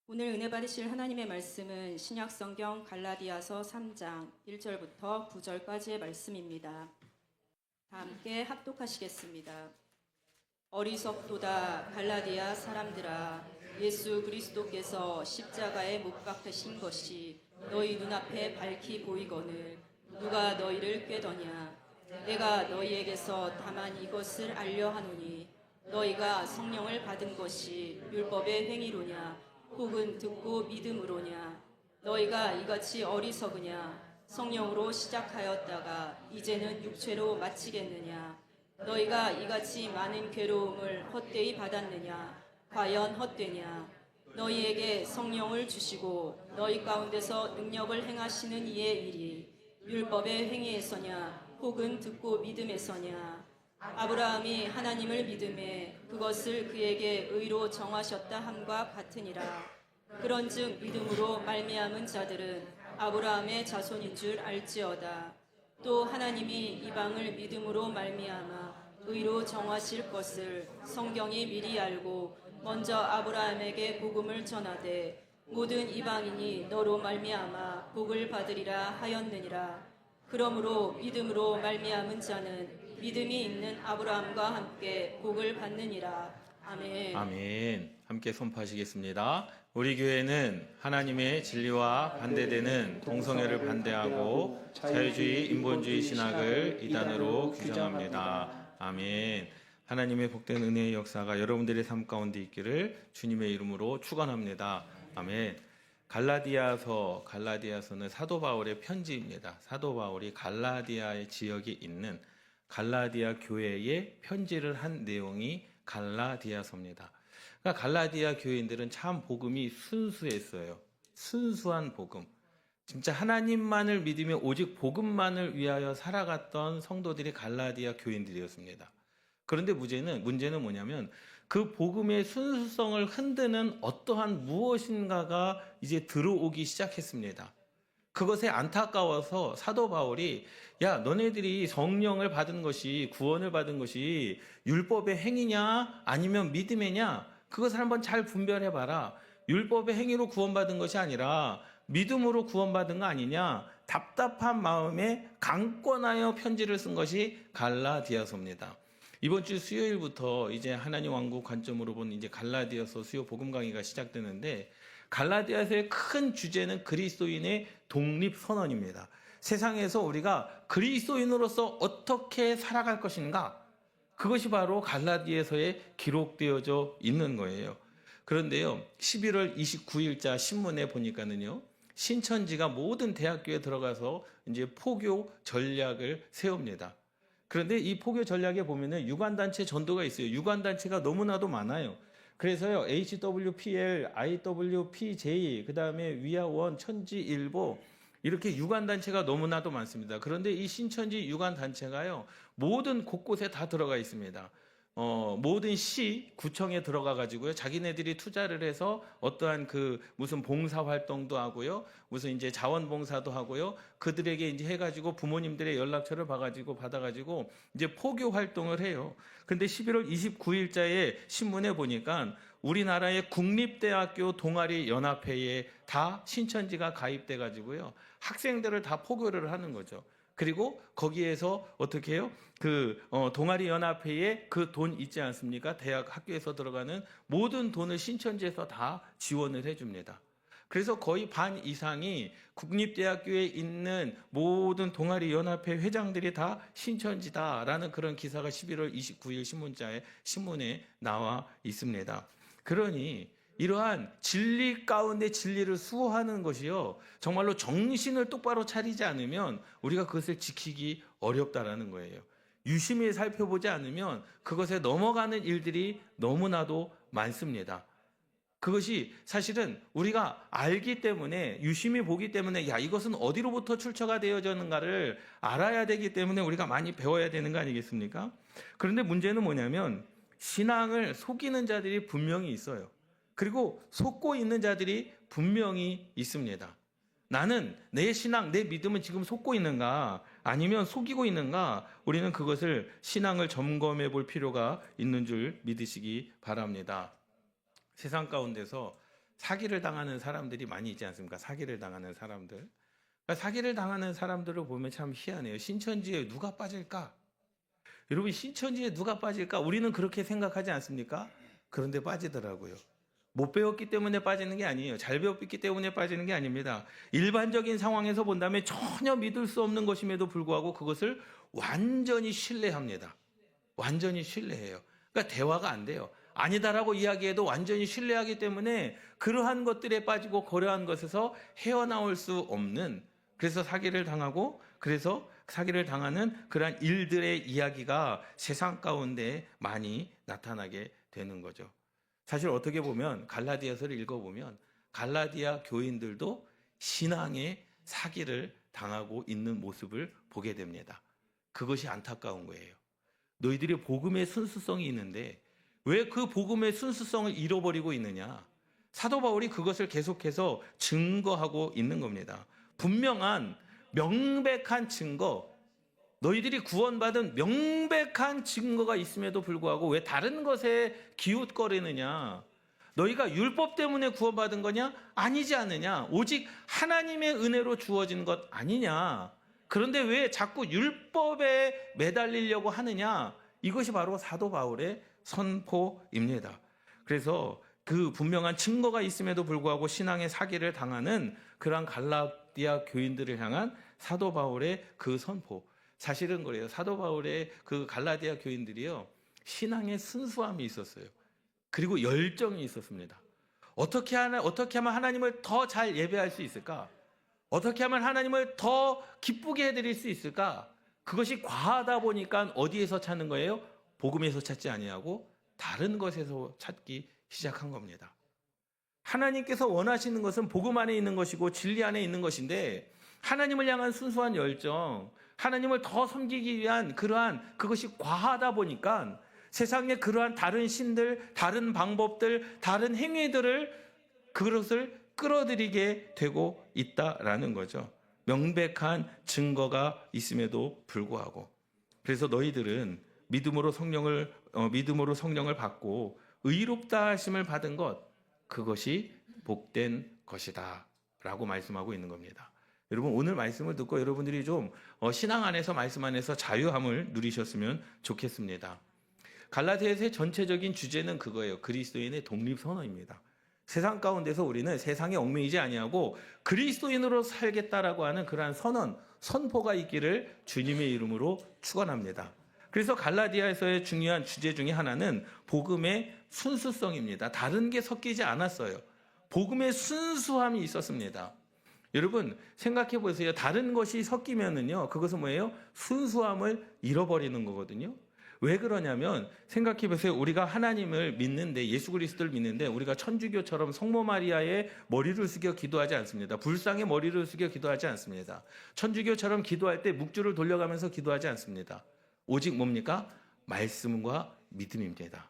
오늘 은혜 받으실 하나님의 말씀은 신약성경 갈라디아서 3장 1절부터 9절까지의 말씀입니다. 다 함께 합독하시겠습니다. 어리석도다 갈라디아 사람들아, 예수 그리스도께서 십자가에 못 박히신 것이 너희 눈앞에 밝히 보이거늘 누가 너희를 꾀더냐. 내가 너희에게서 다만 이것을 알려 하노니 너희가 성령을 받은 것이 율법의 행위로냐 혹은 듣고 믿음으로냐. 너희가 이같이 어리석으냐. 성령으로 시작하였다가 이제는 육체로 마치겠느냐. 너희가 이같이 많은 괴로움을 헛되이 받았느냐. 과연 헛되냐. 너희에게 성령을 주시고 너희 가운데서 능력을 행하시는 이의 일이 율법의 행위에서냐 혹은 듣고 믿음에서냐. 아브라함이 하나님을 믿음에 그것을 그에게 의로 정하셨다 함과 같으니라. 그런즉 믿음으로 말미암은 자들은 아브라함의 자손인 줄 알지어다. 또 하나님이 이방을 믿음으로 말미암아 의로 정하실 것을 성경이 미리 알고 먼저 아브라함에게 복음을 전하되 모든 이방인이 너로 말미암아 복을 받으리라 하였느니라. 그러므로 믿음으로 말미암은 자는 믿음이 있는 아브라함과 함께 복을 받느니라. 아멘. 아멘. 함께 선포하시겠습니다. 우리 교회는 하나님의 진리와 반대되는 동성애를 반대하고 자유주의, 인본주의 신학을 이단으로 규정합니다. 아멘. 하나님의 복된 은혜의 역사가 여러분들의 삶 가운데 있기를 주님의 이름으로 축원합니다. 아멘. 갈라디아서는 사도 바울의 편지입니다. 사도 바울이 갈라디아의 지역에 있는 갈라디아 교회에 편지를 한 내용이 갈라디아서입니다. 그러니까 갈라디아 교인들은 참 복음이 순수했어요. 순수한 복음. 진짜 하나님만을 믿으며 오직 복음만을 위하여 살아갔던 성도들이 갈라디아 교인들이었습니다. 그런데 문제는 뭐냐면 그 복음의 순수성을 흔드는 어떠한 무엇인가가 이제 들어오기 시작했습니다. 그것에 안타까워서 사도 바울이 야, 너네들이 성령을 받은 것이, 구원을 받은 것이 율법의 행위냐 아니면 믿음이냐, 그것을 한번 잘 분별해봐라. 율법의 행위로 구원받은 것이 아니라 믿음으로 구원받은 거 아니냐. 답답한 마음에 강권하여 편지를 쓴 것이 갈라디아서입니다. 이번 주 수요일부터 이제 하나님 왕국 관점으로 본 이제 갈라디아서 수요 복음 강의가 시작되는데, 갈라디아서의 큰 주제는 그리스도인의 독립 선언입니다. 세상에서 우리가 그리스도인으로서 어떻게 살아갈 것인가? 그것이 바로 갈라디아서에 기록되어져 있는 거예요. 그런데요, 11월 29일자 신문에 보니까는요, 신천지가 모든 대학교에 들어가서 이제 포교 전략을 세웁니다. 그런데 이 포교 전략에 보면은 유관단체 전도가 있어요. 유관단체가 너무나도 많아요. 그래서요, HWPL, IWPJ, 그 다음에 위아원, 천지일보, 이렇게 유관단체가 너무나도 많습니다. 그런데 이 신천지 유관단체가요, 모든 곳곳에 다 들어가 있습니다. 모든 구청에 들어가가지고요, 자기네들이 투자를 해서 어떠한 무슨 봉사 활동도 하고요, 무슨 이제 자원봉사도 하고요, 그들에게 이제 해가지고 부모님들의 연락처를 받아가지고 이제 포교 활동을 해요. 근데 11월 29일자에 신문에 보니까 우리나라의 국립대학교 동아리 연합회에 다 신천지가 가입돼가지고요, 학생들을 다 포교를 하는 거죠. 그리고 거기에서 어떻게 해요? 동아리 연합회에 그 돈 있지 않습니까? 대학 학교에서 들어가는 모든 돈을 신천지에서 다 지원을 해줍니다. 그래서 거의 반 이상이 국립대학교에 있는 모든 동아리 연합회 회장들이 다 신천지다라는 그런 기사가 11월 29일 신문에 나와 있습니다. 그러니 이러한 진리 가운데 진리를 수호하는 것이요, 정말로 정신을 똑바로 차리지 않으면 우리가 그것을 지키기 어렵다라는 거예요. 유심히 살펴보지 않으면 그것에 넘어가는 일들이 너무나도 많습니다. 그것이 사실은 우리가 알기 때문에, 유심히 보기 때문에, 야, 이것은 어디로부터 출처가 되어졌는가를 알아야 되기 때문에 우리가 많이 배워야 되는 거 아니겠습니까? 그런데 문제는 뭐냐면 신앙을 속이는 자들이 분명히 있어요. 그리고 속고 있는 자들이 분명히 있습니다. 나는 내 신앙, 내 믿음은 지금 속고 있는가 아니면 속이고 있는가, 우리는 그것을 신앙을 점검해 볼 필요가 있는 줄 믿으시기 바랍니다. 세상 가운데서 사기를 당하는 사람들이 많이 있지 않습니까? 사기를 당하는 사람들. 그러니까 사기를 당하는 사람들을 보면 참 희한해요. 신천지에 누가 빠질까? 여러분, 신천지에 누가 빠질까? 우리는 그렇게 생각하지 않습니까? 그런데 빠지더라고요. 못 배웠기 때문에 빠지는 게 아니에요. 잘 배웠기 때문에 빠지는 게 아닙니다. 일반적인 상황에서 본다면 전혀 믿을 수 없는 것임에도 불구하고 그것을 완전히 신뢰합니다. 완전히 신뢰해요. 그러니까 대화가 안 돼요. 아니다라고 이야기해도 완전히 신뢰하기 때문에 그러한 것들에 빠지고 그러한 것에서 헤어나올 수 없는, 그래서 사기를 당하고 그래서 사기를 당하는 그러한 일들의 이야기가 세상 가운데 많이 나타나게 되는 거죠. 사실 어떻게 보면 갈라디아서를 읽어보면 갈라디아 교인들도 신앙의 사기를 당하고 있는 모습을 보게 됩니다. 그것이 안타까운 거예요. 너희들이 복음의 순수성이 있는데 왜 그 복음의 순수성을 잃어버리고 있느냐? 사도 바울이 그것을 계속해서 증거하고 있는 겁니다. 분명한 명백한 증거, 너희들이 구원받은 명백한 증거가 있음에도 불구하고 왜 다른 것에 기웃거리느냐? 너희가 율법 때문에 구원받은 거냐? 아니지 않느냐? 오직 하나님의 은혜로 주어진 것 아니냐? 그런데 왜 자꾸 율법에 매달리려고 하느냐? 이것이 바로 사도 바울의 선포입니다. 그래서 그 분명한 증거가 있음에도 불구하고 신앙의 사기를 당하는 그러한 갈라디아 교인들을 향한 사도 바울의 그 선포. 사실은 그래요. 사도 바울의 그 갈라디아 교인들이요, 신앙의 순수함이 있었어요. 그리고 열정이 있었습니다. 어떻게 하면 하나님을 더 잘 예배할 수 있을까? 어떻게 하면 하나님을 더 기쁘게 해드릴 수 있을까? 그것이 과하다 보니까 어디에서 찾는 거예요? 복음에서 찾지 아니하고 다른 것에서 찾기 시작한 겁니다. 하나님께서 원하시는 것은 복음 안에 있는 것이고 진리 안에 있는 것인데 하나님을 향한 순수한 열정, 하나님을 더 섬기기 위한 그것이 과하다 보니까 세상에 그러한 다른 신들, 다른 방법들, 다른 행위들을 그것을 끌어들이게 되고 있다라는 거죠. 명백한 증거가 있음에도 불구하고. 그래서 너희들은 믿음으로 성령을 받고 의롭다 하심을 받은 것, 그것이 복된 것이다 라고 말씀하고 있는 겁니다. 여러분, 오늘 말씀을 듣고 여러분들이 좀 신앙 안에서, 말씀 안에서 자유함을 누리셨으면 좋겠습니다. 갈라디아서의 전체적인 주제는 그거예요. 그리스도인의 독립선언입니다. 세상 가운데서 우리는 세상에 얽매이지 아니하고 그리스도인으로 살겠다라고 하는 그러한 선포가 있기를 주님의 이름으로 축원합니다. 그래서 갈라디아에서의 중요한 주제 중에 하나는 복음의 순수성입니다. 다른 게 섞이지 않았어요. 복음의 순수함이 있었습니다. 여러분, 생각해 보세요. 다른 것이 섞이면은요, 그것은 뭐예요? 순수함을 잃어버리는 거거든요. 왜 그러냐면 생각해 보세요. 우리가 하나님을 믿는데, 예수 그리스도를 믿는데 우리가 천주교처럼 성모 마리아의 머리를 숙여 기도하지 않습니다. 불상의 머리를 숙여 기도하지 않습니다. 천주교처럼 기도할 때 묵주를 돌려가면서 기도하지 않습니다. 오직 뭡니까? 말씀과 믿음입니다.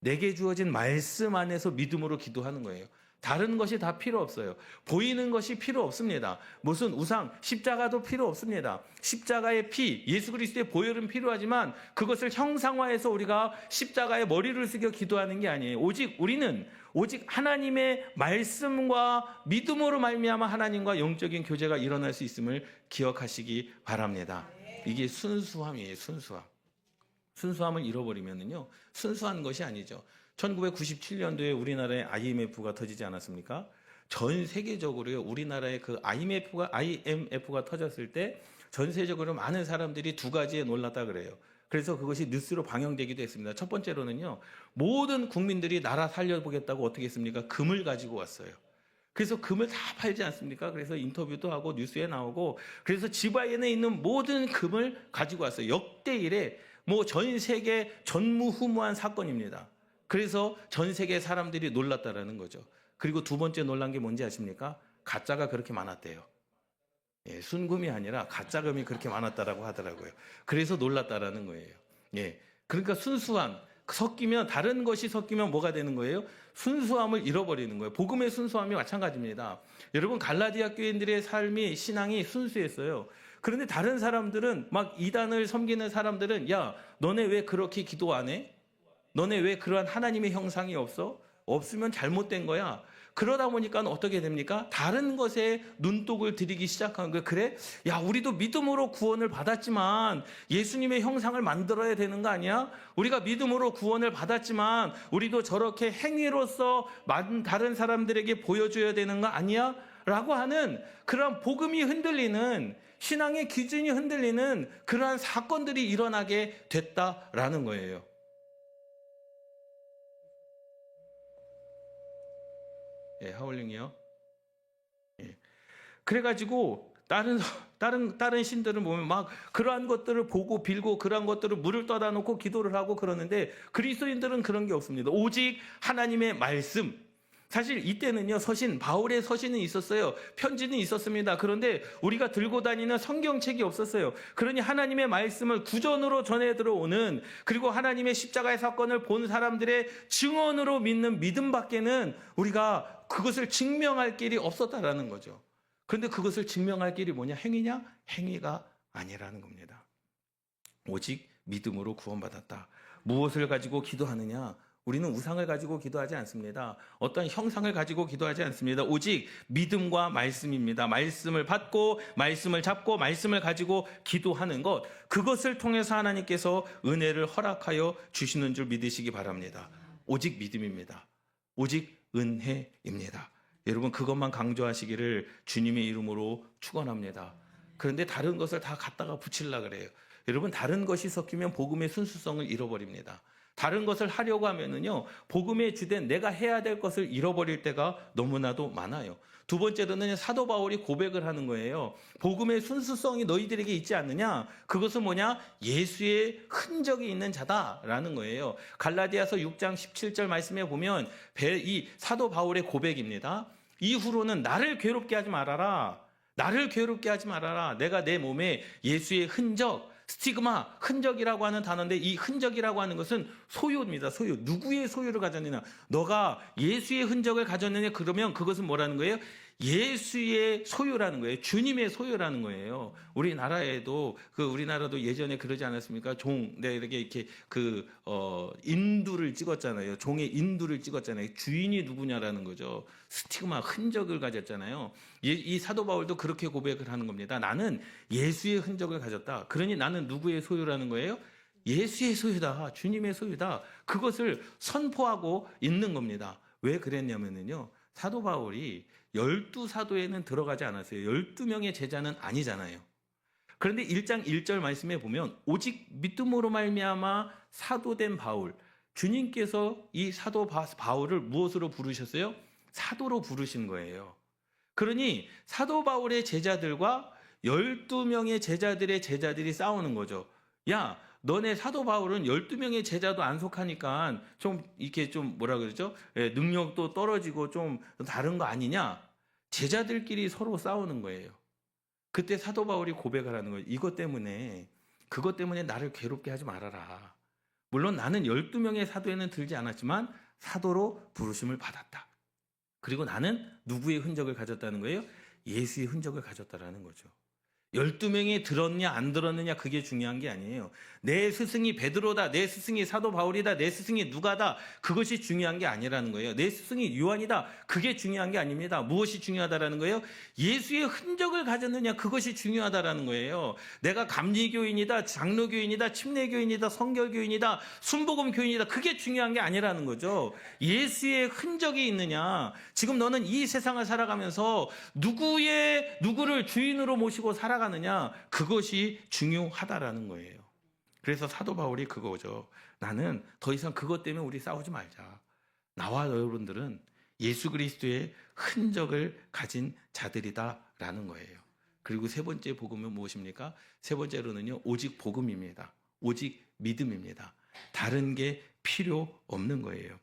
내게 주어진 말씀 안에서 믿음으로 기도하는 거예요. 다른 것이 다 필요 없어요. 보이는 것이 필요 없습니다. 무슨 우상, 십자가도 필요 없습니다. 십자가의 피, 예수 그리스도의 보혈은 필요하지만 그것을 형상화해서 우리가 십자가의 머리를 숙여 기도하는 게 아니에요. 우리는 오직 하나님의 말씀과 믿음으로 말미암아 하나님과 영적인 교제가 일어날 수 있음을 기억하시기 바랍니다. 이게 순수함이에요. 순수함을 잃어버리면요, 순수한 것이 아니죠. 1997년도에 우리나라에 IMF가 터지지 않았습니까? 전 세계적으로요, 우리나라에 그 IMF가 터졌을 때 전 세계적으로 많은 사람들이 두 가지에 놀랐다 그래요. 그래서 그것이 뉴스로 방영되기도 했습니다. 첫 번째로는요, 모든 국민들이 나라 살려보겠다고 어떻게 했습니까? 금을 가지고 왔어요. 그래서 금을 다 팔지 않습니까? 그래서 인터뷰도 하고 뉴스에 나오고, 그래서 지바엔에 있는 모든 금을 가지고 왔어요. 역대 이래 전 세계 전무후무한 사건입니다. 그래서 전 세계 사람들이 놀랐다라는 거죠. 그리고 두 번째 놀란 게 뭔지 아십니까? 가짜가 그렇게 많았대요. 예, 순금이 아니라 가짜금이 그렇게 많았다라고 하더라고요. 그래서 놀랐다라는 거예요. 예, 그러니까 순수함, 다른 것이 섞이면 뭐가 되는 거예요? 순수함을 잃어버리는 거예요. 복음의 순수함이 마찬가지입니다. 여러분, 갈라디아 교인들의 신앙이 순수했어요. 그런데 다른 사람들은, 막 이단을 섬기는 사람들은, 야, 너네 왜 그렇게 기도 안 해? 너네 왜 그러한 하나님의 형상이 없어? 없으면 잘못된 거야. 그러다 보니까 어떻게 됩니까? 다른 것에 눈독을 들이기 시작하는 거예요. 그래? 야, 우리도 믿음으로 구원을 받았지만 예수님의 형상을 만들어야 되는 거 아니야? 우리가 믿음으로 구원을 받았지만 우리도 저렇게 행위로서 다른 사람들에게 보여줘야 되는 거 아니야? 라고 하는 그러한 복음이 흔들리는, 신앙의 기준이 흔들리는 그러한 사건들이 일어나게 됐다라는 거예요. 예, 하울링이요. 예. 그래가지고 다른 신들은 보면 막 그러한 것들을 보고 빌고 그러한 것들을 물을 떠다 놓고 기도를 하고 그러는데 그리스도인들은 그런 게 없습니다. 오직 하나님의 말씀. 사실 이때는요, 바울의 서신은 있었어요. 편지는 있었습니다. 그런데 우리가 들고 다니는 성경책이 없었어요. 그러니 하나님의 말씀을 구전으로 전해 들어오는, 그리고 하나님의 십자가의 사건을 본 사람들의 증언으로 믿는 믿음밖에는 우리가 그것을 증명할 길이 없었다라는 거죠. 그런데 그것을 증명할 길이 뭐냐? 행위냐? 행위가 아니라는 겁니다. 오직 믿음으로 구원받았다. 무엇을 가지고 기도하느냐? 우리는 우상을 가지고 기도하지 않습니다. 어떤 형상을 가지고 기도하지 않습니다. 오직 믿음과 말씀입니다. 말씀을 받고 말씀을 잡고 말씀을 가지고 기도하는 것, 그것을 통해서 하나님께서 은혜를 허락하여 주시는 줄 믿으시기 바랍니다. 오직 믿음입니다. 오직 은혜입니다. 여러분, 그것만 강조하시기를 주님의 이름으로 축원합니다. 그런데 다른 것을 다 갖다가 붙이려고 그래요. 여러분, 다른 것이 섞이면 복음의 순수성을 잃어버립니다. 다른 것을 하려고 하면은요, 복음의 주된 내가 해야 될 것을 잃어버릴 때가 너무나도 많아요. 두 번째로는 사도 바울이 고백을 하는 거예요. 복음의 순수성이 너희들에게 있지 않느냐? 그것은 뭐냐? 예수의 흔적이 있는 자다라는 거예요. 갈라디아서 6장 17절 말씀에 보면 이 사도 바울의 고백입니다. 이후로는 나를 괴롭게 하지 말아라. 나를 괴롭게 하지 말아라. 내가 내 몸에 예수의 흔적, 스티그마, 흔적이라고 하는 단어인데, 이 흔적이라고 하는 것은 소유입니다. 소유. 누구의 소유를 가졌느냐? 너가 예수의 흔적을 가졌느냐? 그러면 그것은 뭐라는 거예요? 예수의 소유라는 거예요. 주님의 소유라는 거예요. 우리나라도 예전에 그러지 않았습니까? 이렇게 인두를 찍었잖아요. 종의 인두를 찍었잖아요. 주인이 누구냐라는 거죠. 스티그마, 흔적을 가졌잖아요. 이 사도 바울도 그렇게 고백을 하는 겁니다. 나는 예수의 흔적을 가졌다. 그러니 나는 누구의 소유라는 거예요? 예수의 소유다. 주님의 소유다. 그것을 선포하고 있는 겁니다. 왜 그랬냐면요, 사도 바울이 12사도에는 들어가지 않았어요. 12명의 제자는 아니잖아요. 그런데 1장 1절 말씀에 보면 오직 믿음으로 말미암아 사도된 바울, 주님께서 이 사도 바울을 무엇으로 부르셨어요? 사도로 부르신 거예요. 그러니 사도 바울의 제자들과 12명의 제자들이 싸우는 거죠. 야, 너네 사도 바울은 12명의 제자도 안 속하니까 좀 이렇게 좀 뭐라 그러죠? 능력도 떨어지고 좀 다른 거 아니냐? 제자들끼리 서로 싸우는 거예요. 그때 사도 바울이 고백을 하는 거예요. 그것 때문에 나를 괴롭게 하지 말아라. 물론 나는 12명의 사도에는 들지 않았지만 사도로 부르심을 받았다. 그리고 나는 누구의 흔적을 가졌다는 거예요? 예수의 흔적을 가졌다라는 거죠. 12명이 들었냐 안 들었느냐 그게 중요한 게 아니에요. 내 스승이 베드로다, 내 스승이 사도 바울이다, 내 스승이 누가다, 그것이 중요한 게 아니라는 거예요. 내 스승이 요한이다, 그게 중요한 게 아닙니다. 무엇이 중요하다라는 거예요? 예수의 흔적을 가졌느냐, 그것이 중요하다라는 거예요. 내가 감리교인이다, 장로교인이다, 침례교인이다, 성결교인이다, 순복음교인이다, 그게 중요한 게 아니라는 거죠. 예수의 흔적이 있느냐. 지금 너는 이 세상을 살아가면서 누구를 주인으로 모시고 살아가느냐, 그것이 중요하다라는 거예요. 그래서 사도 바울이 그거죠. 나는 더 이상 그것 때문에 우리 싸우지 말자. 나와 여러분들은 예수 그리스도의 흔적을 가진 자들이다라는 거예요. 그리고 세 번째 복음은 무엇입니까? 세 번째로는요, 오직 복음입니다. 오직 믿음입니다. 다른 게 필요 없는 거예요.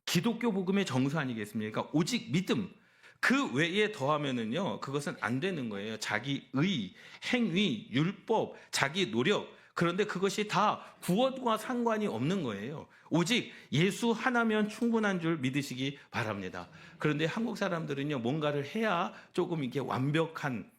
기독교 복음의 정수 아니겠습니까? 오직 믿음. 그 외에 더하면은요, 그것은 안 되는 거예요. 자기 의, 행위, 율법, 자기 노력. 그런데 그것이 다 구원과 상관이 없는 거예요. 오직 예수 하나면 충분한 줄 믿으시기 바랍니다. 그런데 한국 사람들은요, 뭔가를 해야 조금 이게 완벽한,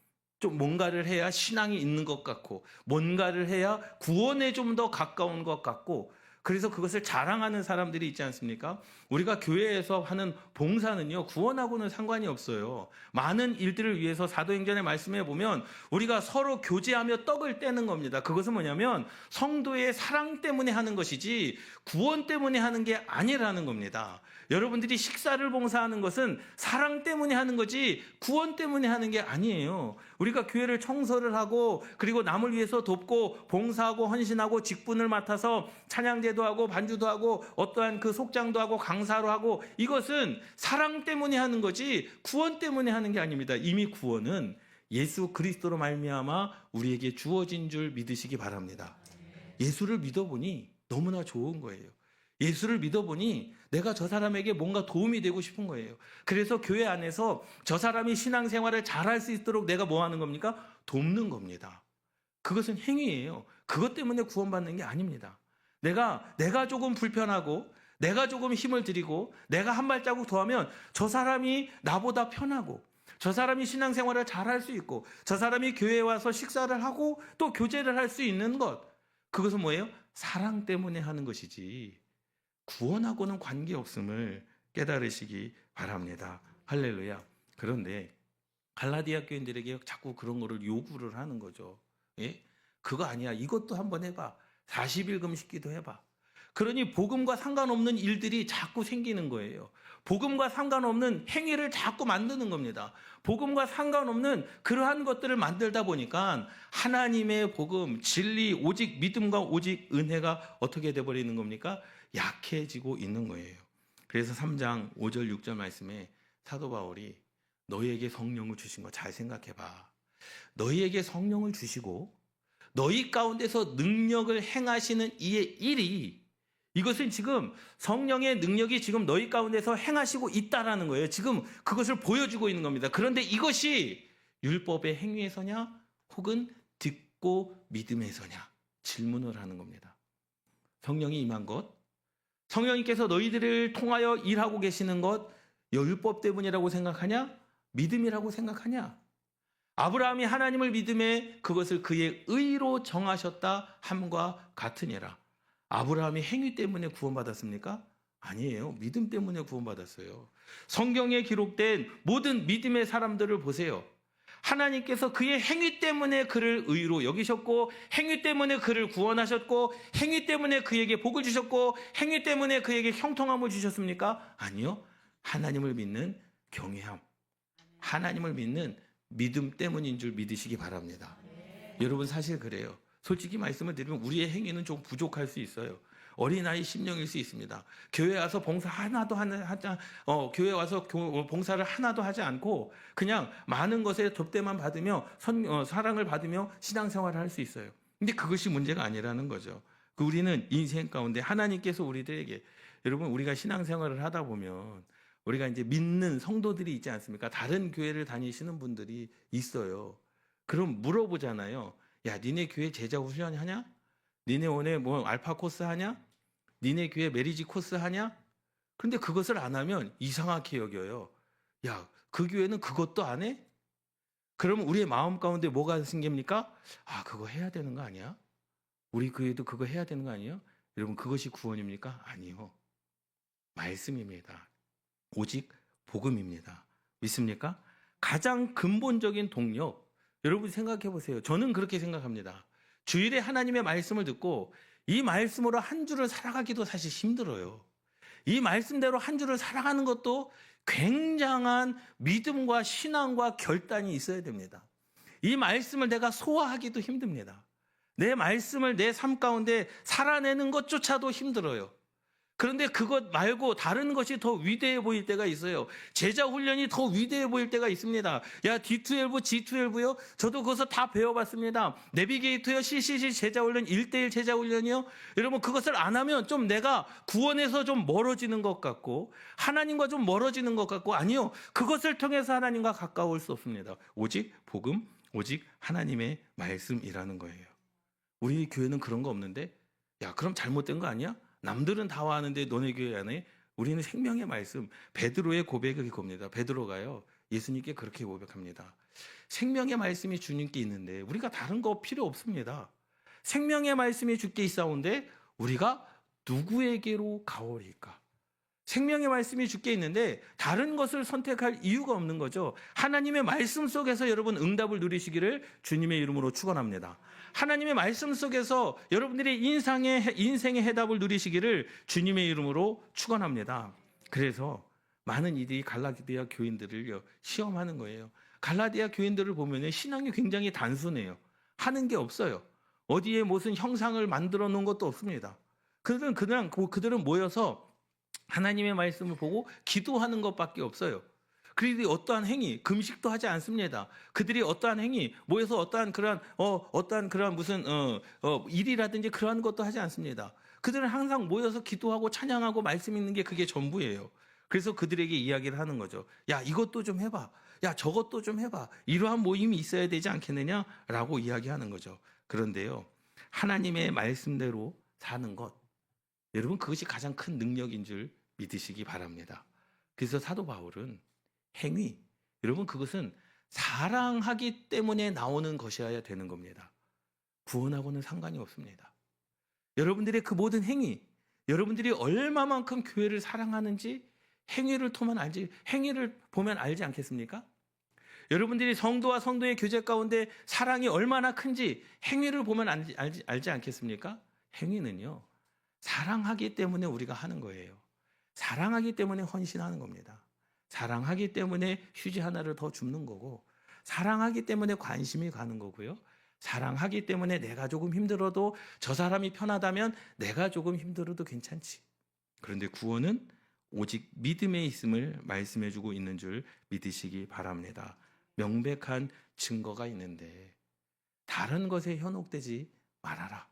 좀 뭔가를 해야 신앙이 있는 것 같고, 뭔가를 해야 구원에 좀 더 가까운 것 같고, 그래서 그것을 자랑하는 사람들이 있지 않습니까? 우리가 교회에서 하는 봉사는요, 구원하고는 상관이 없어요. 많은 일들을 위해서 사도행전의 말씀에 보면 우리가 서로 교제하며 떡을 떼는 겁니다. 그것은 뭐냐면 성도의 사랑 때문에 하는 것이지 구원 때문에 하는 게 아니라는 겁니다. 여러분들이 식사를 봉사하는 것은 사랑 때문에 하는 거지 구원 때문에 하는 게 아니에요. 우리가 교회를 청소를 하고 그리고 남을 위해서 돕고 봉사하고 헌신하고 직분을 맡아서 찬양제도 하고 반주도 하고 어떠한 그 속장도 하고 강사로 하고 이것은 사랑 때문에 하는 거지 구원 때문에 하는 게 아닙니다. 이미 구원은 예수 그리스도로 말미암아 우리에게 주어진 줄 믿으시기 바랍니다. 예수를 믿어보니 너무나 좋은 거예요. 예수를 믿어보니 내가 저 사람에게 뭔가 도움이 되고 싶은 거예요. 그래서 교회 안에서 저 사람이 신앙생활을 잘할 수 있도록 내가 뭐 하는 겁니까? 돕는 겁니다. 그것은 행위예요. 그것 때문에 구원받는 게 아닙니다. 내가 조금 불편하고 내가 조금 힘을 들이고 내가 한 발자국 더 하면 저 사람이 나보다 편하고 저 사람이 신앙생활을 잘할 수 있고 저 사람이 교회에 와서 식사를 하고 또 교제를 할 수 있는 것, 그것은 뭐예요? 사랑 때문에 하는 것이지 구원하고는 관계없음을 깨달으시기 바랍니다. 할렐루야. 그런데 갈라디아 교인들에게 자꾸 그런 거를 요구를 하는 거죠. 예? 그거 아니야. 이것도 한번 해봐. 40일 금식기도 해봐. 그러니 복음과 상관없는 일들이 자꾸 생기는 거예요. 복음과 상관없는 행위를 자꾸 만드는 겁니다. 복음과 상관없는 그러한 것들을 만들다 보니까 하나님의 복음, 진리, 오직 믿음과 오직 은혜가 어떻게 돼버리는 겁니까? 약해지고 있는 거예요. 그래서 3장 5절 6절 말씀에 사도 바울이 너희에게 성령을 주신 거 잘 생각해봐. 너희에게 성령을 주시고 너희 가운데서 능력을 행하시는 이의 일이, 이것은 지금 성령의 능력이 지금 너희 가운데서 행하시고 있다라는 거예요. 지금 그것을 보여주고 있는 겁니다. 그런데 이것이 율법의 행위에서냐 혹은 듣고 믿음에서냐 질문을 하는 겁니다. 성령이 임한 것, 성령님께서 너희들을 통하여 일하고 계시는 것, 율법 때문이라고 생각하냐? 믿음이라고 생각하냐? 아브라함이 하나님을 믿음에 그것을 그의 의로 정하셨다 함과 같으니라. 아브라함이 행위 때문에 구원받았습니까? 아니에요. 믿음 때문에 구원받았어요. 성경에 기록된 모든 믿음의 사람들을 보세요. 하나님께서 그의 행위 때문에 그를 의로 여기셨고, 행위 때문에 그를 구원하셨고, 행위 때문에 그에게 복을 주셨고, 행위 때문에 그에게 형통함을 주셨습니까? 아니요. 하나님을 믿는 경외함, 하나님을 믿는 믿음 때문인 줄 믿으시기 바랍니다. 여러분 사실 그래요. 솔직히 말씀을 드리면 우리의 행위는 좀 부족할 수 있어요. 어린아이 심령일 수 있습니다. 교회 와서 봉사 하나도 교회 와서 봉사를 하나도 하지 않고 그냥 많은 것에 접대만 받으며 사랑을 받으며 신앙생활을 할 수 있어요. 근데 그것이 문제가 아니라는 거죠. 우리는 인생 가운데 하나님께서 우리들에게, 여러분 우리가 신앙생활을 하다 보면 우리가 이제 믿는 성도들이 있지 않습니까? 다른 교회를 다니시는 분들이 있어요. 그럼 물어보잖아요. 야, 니네 교회 제자 훈련 하냐? 니네 오늘 뭐 알파 코스 하냐? 니네 교회 메리지 코스 하냐? 그런데 그것을 안 하면 이상하게 여겨요. 야, 그 교회는 그것도 안 해? 그러면 우리의 마음 가운데 뭐가 생깁니까? 아, 그거 해야 되는 거 아니야? 우리 교회도 그거 해야 되는 거 아니에요? 여러분 그것이 구원입니까? 아니요. 말씀입니다. 오직 복음입니다. 믿습니까? 가장 근본적인 동력, 여러분 생각해 보세요. 저는 그렇게 생각합니다. 주일에 하나님의 말씀을 듣고 이 말씀으로 한 주를 살아가기도 사실 힘들어요. 이 말씀대로 한 주를 살아가는 것도 굉장한 믿음과 신앙과 결단이 있어야 됩니다. 이 말씀을 내가 소화하기도 힘듭니다. 내 말씀을 내 삶 가운데 살아내는 것조차도 힘들어요. 그런데 그것 말고 다른 것이 더 위대해 보일 때가 있어요. 제자 훈련이 더 위대해 보일 때가 있습니다. 야, D12, G12요? 저도 그것을 다 배워봤습니다. 내비게이터요, CCC 제자 훈련, 1:1 제자 훈련이요? 여러분 그것을 안 하면 좀 내가 구원에서 좀 멀어지는 것 같고 하나님과 좀 멀어지는 것 같고, 아니요. 그것을 통해서 하나님과 가까울 수 없습니다. 오직 복음, 오직 하나님의 말씀이라는 거예요. 우리 교회는 그런 거 없는데? 야, 그럼 잘못된 거 아니야? 남들은 다 와하는데 너네 교회 안에? 우리는 생명의 말씀, 베드로의 고백이 그겁니다. 베드로가요, 예수님께 그렇게 고백합니다. 생명의 말씀이 주님께 있는데 우리가 다른 거 필요 없습니다. 생명의 말씀이 주께 있사온데 우리가 누구에게로 가오리까? 생명의 말씀이 주께 있는데 다른 것을 선택할 이유가 없는 거죠. 하나님의 말씀 속에서 여러분 응답을 누리시기를 주님의 이름으로 축원합니다. 하나님의 말씀 속에서 여러분들이 인생의 해답을 누리시기를 주님의 이름으로 축원합니다. 그래서 많은 이들이 갈라디아 교인들을 시험하는 거예요. 갈라디아 교인들을 보면 신앙이 굉장히 단순해요. 하는 게 없어요. 어디에 무슨 형상을 만들어 놓은 것도 없습니다. 그들은 모여서 하나님의 말씀을 보고 기도하는 것밖에 없어요. 그들이 어떠한 행위, 금식도 하지 않습니다. 그들이 어떠한 행위, 모여서 어떠한 그러한 무슨 일이라든지 그러한 것도 하지 않습니다. 그들은 항상 모여서 기도하고 찬양하고 말씀 읽는 게 그게 전부예요. 그래서 그들에게 이야기를 하는 거죠. 야, 이것도 좀 해봐. 야, 저것도 좀 해봐. 이러한 모임이 있어야 되지 않겠느냐라고 이야기하는 거죠. 그런데요, 하나님의 말씀대로 사는 것, 여러분 그것이 가장 큰 능력인 줄 믿으시기 바랍니다. 그래서 사도 바울은 행위, 여러분 그것은 사랑하기 때문에 나오는 것이어야 되는 겁니다. 구원하고는 상관이 없습니다. 여러분들의 그 모든 행위, 여러분들이 얼마만큼 교회를 사랑하는지 행위를 보면 알지 않겠습니까? 여러분들이 성도와 성도의 교제 가운데 사랑이 얼마나 큰지 행위를 보면 알지 않겠습니까? 행위는요, 사랑하기 때문에 우리가 하는 거예요. 사랑하기 때문에 헌신하는 겁니다. 사랑하기 때문에 휴지 하나를 더 줍는 거고, 사랑하기 때문에 관심이 가는 거고요. 사랑하기 때문에 내가 조금 힘들어도 저 사람이 편하다면 내가 조금 힘들어도 괜찮지. 그런데 구원은 오직 믿음에 있음을 말씀해주고 있는 줄 믿으시기 바랍니다. 명백한 증거가 있는데 다른 것에 현혹되지 말아라.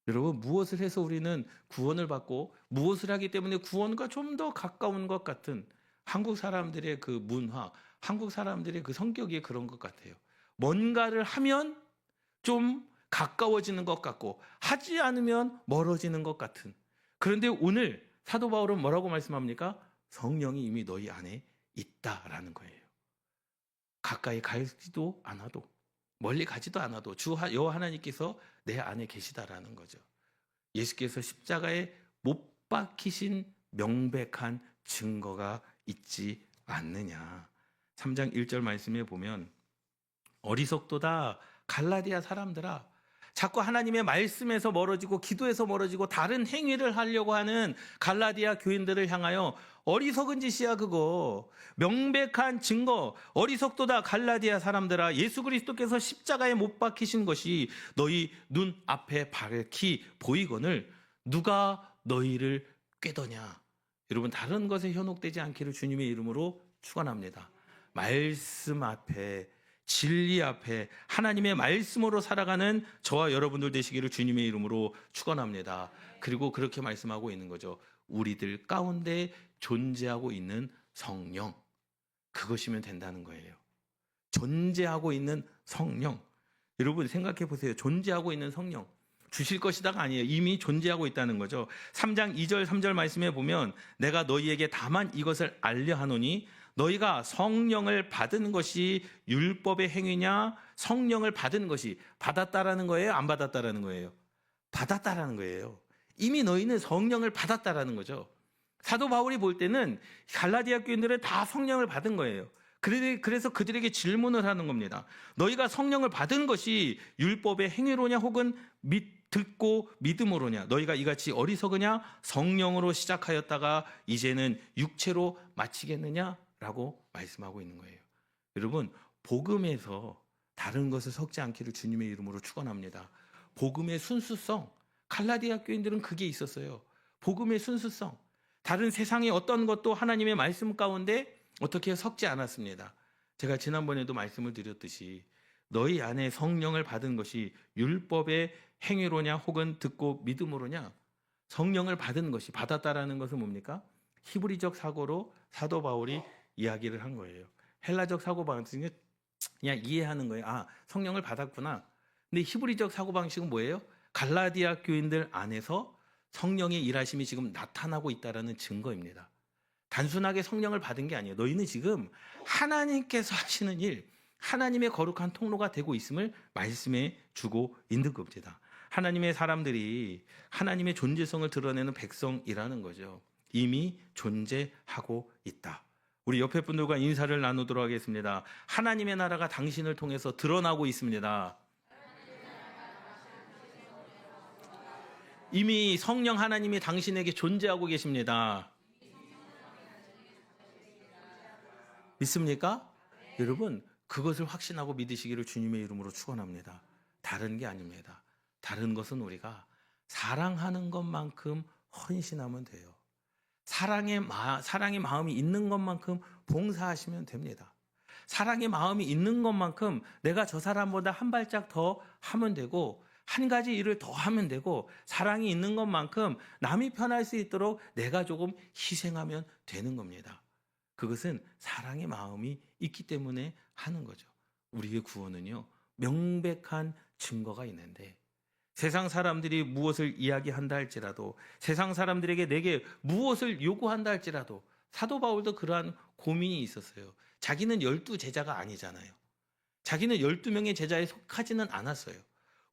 여러분, 무엇을 해서 우리는 구원을 받고 무엇을 하기 때문에 구원과 좀 더 가까운 것 같은 한국 사람들의 그 문화, 한국 사람들의 그 성격이 그런 것 같아요. 뭔가를 하면 좀 가까워지는 것 같고 하지 않으면 멀어지는 것 같은. 그런데 오늘 사도 바울은 뭐라고 말씀합니까? 성령이 이미 너희 안에 있다라는 거예요. 가까이 가지도 않아도, 멀리 가지도 않아도 주 여호와 하나님께서 내 안에 계시다라는 거죠. 예수께서 십자가에 못 박히신 명백한 증거가 있지 않느냐. 3장 1절 말씀에 보면 어리석도다 갈라디아 사람들아, 자꾸 하나님의 말씀에서 멀어지고 기도에서 멀어지고 다른 행위를 하려고 하는 갈라디아 교인들을 향하여 어리석은 짓이야 그거. 명백한 증거, 어리석도다 갈라디아 사람들아, 예수 그리스도께서 십자가에 못 박히신 것이 너희 눈 앞에 밝히 보이거늘 누가 너희를 꾀더냐. 여러분, 다른 것에 현혹되지 않기를 주님의 이름으로 축원합니다. 말씀 앞에, 진리 앞에 하나님의 말씀으로 살아가는 저와 여러분들 되시기를 주님의 이름으로 축원합니다. 그리고 그렇게 말씀하고 있는 거죠. 우리들 가운데 존재하고 있는 성령, 그것이면 된다는 거예요. 존재하고 있는 성령. 여러분 생각해 보세요. 존재하고 있는 성령, 주실 것이다가 아니에요. 이미 존재하고 있다는 거죠. 3장 2절 3절 말씀에 보면 내가 너희에게 다만 이것을 알려 하노니 너희가 성령을 받은 것이 율법의 행위냐, 성령을 받은 것이 받았다라는 거예요, 안 받았다라는 거예요? 받았다라는 거예요. 이미 너희는 성령을 받았다라는 거죠. 사도 바울이 볼 때는 갈라디아 교인들은 다 성령을 받은 거예요. 그래서 그들에게 질문을 하는 겁니다. 너희가 성령을 받은 것이 율법의 행위로냐 혹은 듣고 믿음으로냐? 너희가 이같이 어리석으냐? 성령으로 시작하였다가 이제는 육체로 마치겠느냐? 라고 말씀하고 있는 거예요. 여러분, 복음에서 다른 것을 섞지 않기를 주님의 이름으로 축원합니다. 복음의 순수성, 갈라디아 교인들은 그게 있었어요. 복음의 순수성, 다른 세상의 어떤 것도 하나님의 말씀 가운데 어떻게 섞지 않았습니다. 제가 지난번에도 말씀을 드렸듯이 너희 안에 성령을 받은 것이 율법의 행위로냐 혹은 듣고 믿음으로냐? 성령을 받은 것이, 받았다라는 것은 뭡니까? 히브리적 사고로 사도 바울이 이야기를 한 거예요. 헬라적 사고방식은 그냥 이해하는 거예요. 아, 성령을 받았구나. 근데 히브리적 사고방식은 뭐예요? 갈라디아 교인들 안에서 성령의 일하심이 지금 나타나고 있다는 증거입니다. 단순하게 성령을 받은 게 아니에요. 너희는 지금 하나님께서 하시는 일, 하나님의 거룩한 통로가 되고 있음을 말씀해 주고 있는 겁니다. 하나님의 사람들이 하나님의 존재성을 드러내는 백성이라는 거죠. 이미 존재하고 있다. 우리 옆에 분들과 인사를 나누도록 하겠습니다. 하나님의 나라가 당신을 통해서 드러나고 있습니다. 이미 성령 하나님이 당신에게 존재하고 계십니다. 믿습니까? 여러분, 그것을 확신하고 믿으시기를 주님의 이름으로 축원합니다. 다른 게 아닙니다. 다른 것은 우리가 사랑하는 것만큼 헌신하면 돼요. 사랑의 마음이 있는 것만큼 봉사하시면 됩니다. 사랑의 마음이 있는 것만큼 내가 저 사람보다 한 발짝 더 하면 되고, 한 가지 일을 더 하면 되고, 사랑이 있는 것만큼 남이 편할 수 있도록 내가 조금 희생하면 되는 겁니다. 그것은 사랑의 마음이 있기 때문에 하는 거죠. 우리의 구원은요, 명백한 증거가 있는데, 세상 사람들이 무엇을 이야기한다 할지라도, 세상 사람들에게 내게 무엇을 요구한다 할지라도, 사도 바울도 그러한 고민이 있었어요. 자기는 12제자가 아니잖아요. 자기는 12명의 제자에 속하지는 않았어요.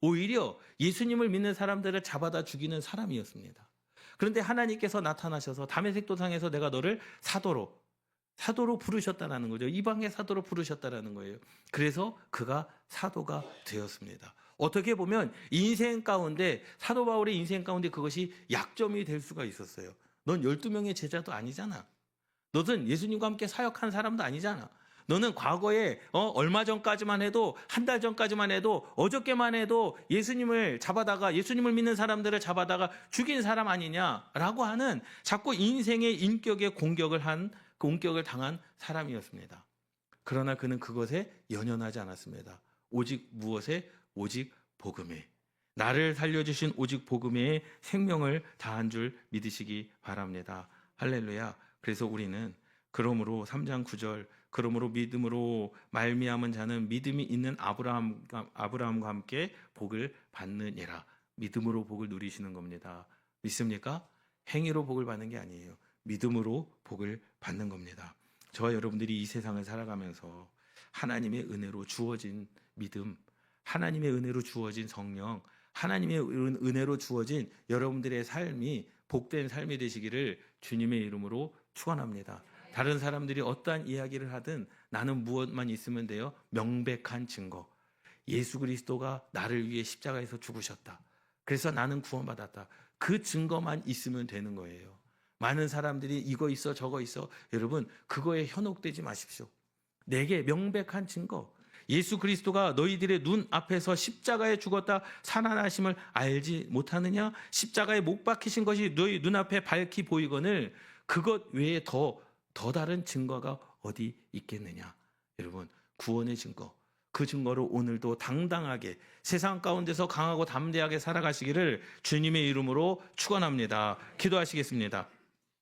오히려 예수님을 믿는 사람들을 잡아다 죽이는 사람이었습니다. 그런데 하나님께서 나타나셔서 다메섹 도상에서 내가 너를 사도로 부르셨다라는 거죠. 이방의 사도로 부르셨다라는 거예요. 그래서 그가 사도가 되었습니다. 어떻게 보면 인생 가운데, 사도 바울의 인생 가운데 그것이 약점이 될 수가 있었어요. 넌 12명의 제자도 아니잖아. 너는 예수님과 함께 사역한 사람도 아니잖아. 너는 과거에 얼마 전까지만 해도, 한 달 전까지만 해도, 어저께만 해도 예수님을 믿는 사람들을 잡아다가 죽인 사람 아니냐라고 하는 자꾸 인생의 인격에 공격을 당한 사람이었습니다. 그러나 그는 그것에 연연하지 않았습니다. 오직 무엇에? 오직 복음에, 나를 살려주신 오직 복음에 생명을 다한 줄 믿으시기 바랍니다. 할렐루야. 그래서 우리는 그러므로 3장 9절, 그러므로 믿음으로 말미암은 자는 믿음이 있는 아브라함과 함께 복을 받느니라. 믿음으로 복을 누리시는 겁니다. 믿습니까? 행위로 복을 받는 게 아니에요. 믿음으로 복을 받는 겁니다. 저와 여러분들이 이 세상을 살아가면서 하나님의 은혜로 주어진 믿음, 하나님의 은혜로 주어진 성령, 하나님의 은혜로 주어진 여러분들의 삶이 복된 삶이 되시기를 주님의 이름으로 축원합니다. 다른 사람들이 어떠한 이야기를 하든 나는 무엇만 있으면 돼요? 명백한 증거. 예수 그리스도가 나를 위해 십자가에서 죽으셨다. 그래서 나는 구원받았다. 그 증거만 있으면 되는 거예요. 많은 사람들이 이거 있어 저거 있어. 여러분, 그거에 현혹되지 마십시오. 내게 명백한 증거, 예수 그리스도가 너희들의 눈 앞에서 십자가에 죽었다 살아나심을 알지 못하느냐? 십자가에 못 박히신 것이 너희 눈앞에 밝히 보이거늘 그것 외에 더 다른 증거가 어디 있겠느냐? 여러분, 구원의 증거, 그 증거로 오늘도 당당하게 세상 가운데서 강하고 담대하게 살아가시기를 주님의 이름으로 축원합니다. 기도하시겠습니다.